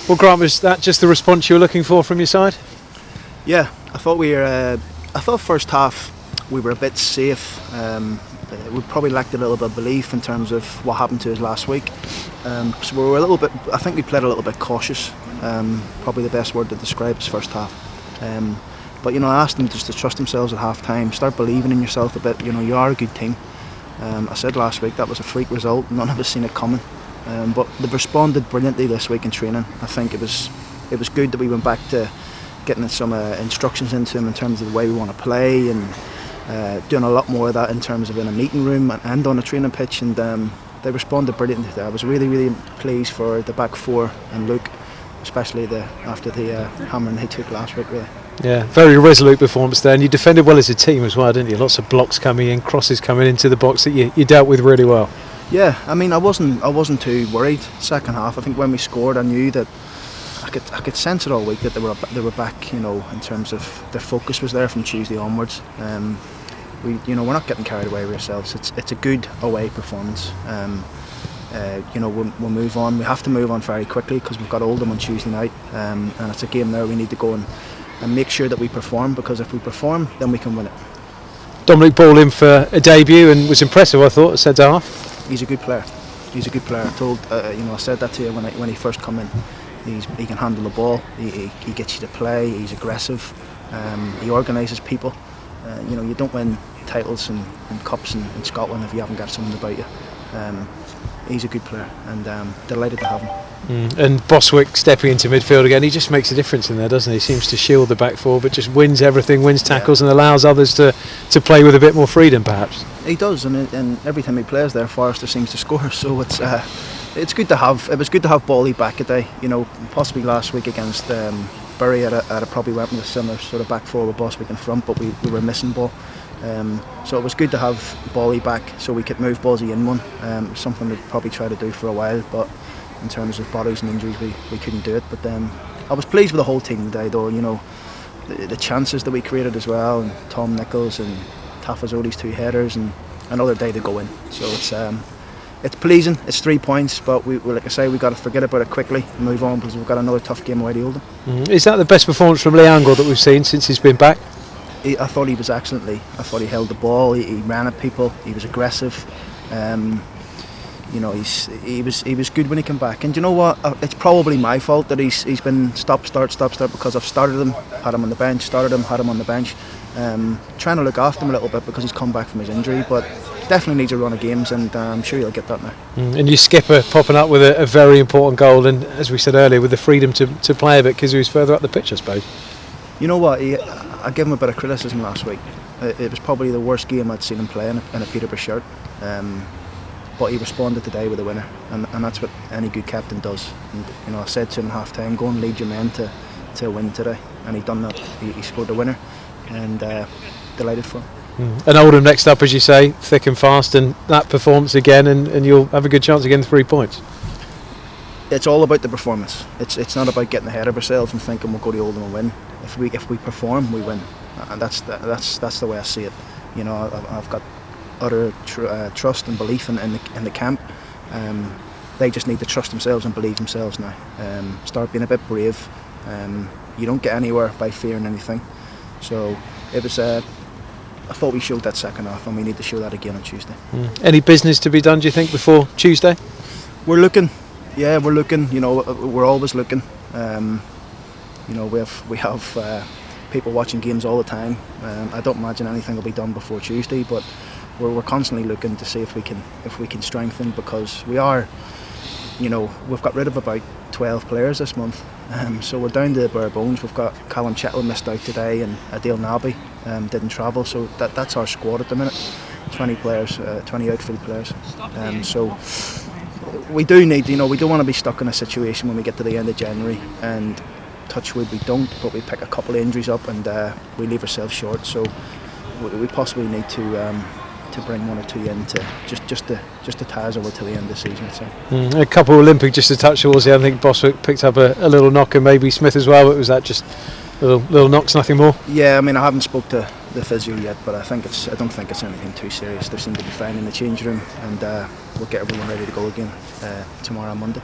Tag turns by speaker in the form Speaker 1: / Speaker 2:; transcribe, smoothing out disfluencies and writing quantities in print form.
Speaker 1: Well, Grant, was that just the response you were looking for from your side?
Speaker 2: Yeah, I thought first half we were a bit safe. We probably lacked a little bit of belief in terms of what happened to us last week. So we were a little bit. I think we played a little bit cautious. Probably the best word to describe is first half. But I asked them just to trust themselves at half time, start believing in yourself a bit. You are a good team. I said last week that was a freak result. None of us seen it coming. But they've responded brilliantly this week in training. I think it was good that we went back to getting some instructions into them in terms of the way we want to play, and doing a lot more of that in terms of in a meeting room and on a training pitch, and they responded brilliantly to that. I was really, really pleased for the back four and Luke, especially after the hammering they took last week, really.
Speaker 1: Yeah, very resolute performance there, and you defended well as a team as well, didn't you? Lots of blocks coming in, crosses coming into the box that you dealt with really well.
Speaker 2: Yeah, I mean, I wasn't too worried second half. I think when we scored, I knew that I could sense it all week that they were back. In terms of their focus was there from Tuesday onwards. We're not getting carried away with ourselves. It's a good away performance. We'll move on. We have to move on very quickly because we've got Oldham on Tuesday night, and it's a game there we need to go and make sure that we perform, because if we perform, then we can win it.
Speaker 1: Dominic Ball in for a debut and was impressive, I thought, at centre half.
Speaker 2: He's a good player. I said that to you when he first come in. He can handle the ball. He gets you to play. He's aggressive. He organises people. You don't win titles and cups in Scotland if you haven't got someone about you. He's a good player, and delighted to have him.
Speaker 1: And Boswick stepping into midfield again, he just makes a difference in there, doesn't he? He seems to shield the back four, but just wins everything, wins tackles, and allows others to play with a bit more freedom, perhaps.
Speaker 2: He does, and every time he plays there, Forrester seems to score. So it's good to have. It was good to have Bally back a day. Possibly last week against Bury, I'd have probably went with a similar sort of back four with Boswick in front, but we were missing Ball. So it was good to have Bally back so we could move Ballsy in one. Something we'd probably try to do for a while, but in terms of bodies and injuries we couldn't do it. But I was pleased with the whole team today, though. The chances that we created as well, and Tom Nichols and Tafazoli's two headers, and another day to go in. So it's pleasing. It's 3 points, but like I say, we got to forget about it quickly and move on, because we've got another tough game away to Oldham.
Speaker 1: Is that the best performance from Lee Angle that we've seen since he's been back?
Speaker 2: I thought he was excellently. I thought he held the ball. He ran at people. He was aggressive. He was good when he came back. And you know what? It's probably my fault that he's been stop start because I've started him, had him on the bench, started him, had him on the bench. Trying to look after him a little bit because he's come back from his injury, but definitely needs a run of games, and I'm sure he'll get that now.
Speaker 1: And your skipper popping up with a very important goal, and as we said earlier, with the freedom to play a bit because he was further up the pitch, I suppose.
Speaker 2: You know what? I gave him a bit of criticism last week. It was probably the worst game I'd seen him play in a Peterborough shirt. But he responded today with a winner, and that's what any good captain does. And I said to him at half time, go and lead your men to win today, and he done that. He scored the winner, and delighted for him.
Speaker 1: And Oldham next up, as you say, thick and fast, and that performance again, and you'll have a good chance again, 3 points.
Speaker 2: It's all about the performance. It's not about getting ahead of ourselves and thinking we'll go to Oldham and win. If we perform, we win, and that's the way I see it. I've got utter trust and belief in the camp. They just need to trust themselves and believe themselves now. Start being a bit brave. You don't get anywhere by fearing anything. So it was. I thought we showed that second half, and we need to show that again on Tuesday.
Speaker 1: Any business to be done, do you think, before Tuesday?
Speaker 2: We're looking. Yeah, we're looking. We're always looking. We have people watching games all the time. I don't imagine anything will be done before Tuesday, but we're constantly looking to see if we can strengthen, because we are. We've got rid of about 12 players this month, so we're down to the bare bones. We've got Callum Chettle missed out today, and Adil Nabi didn't travel, so that's our squad at the minute. 20 players, 20 outfield players. So we do need, we don't want to be stuck in a situation when we get to the end of January, and touch wood we don't, but we pick a couple of injuries up and we leave ourselves short. So we possibly need to bring one or two in to just to tie us over to the end of the season. So.
Speaker 1: A couple of Olympic just to touch towards the end. I think Boswick picked up a little knock, and maybe Smith as well, but was that just little knocks, nothing more?
Speaker 2: Yeah, I mean, I haven't spoke to the physio yet, but I don't think it's anything too serious. They seem to be fine in the change room, and we'll get everyone ready to go again tomorrow and Monday.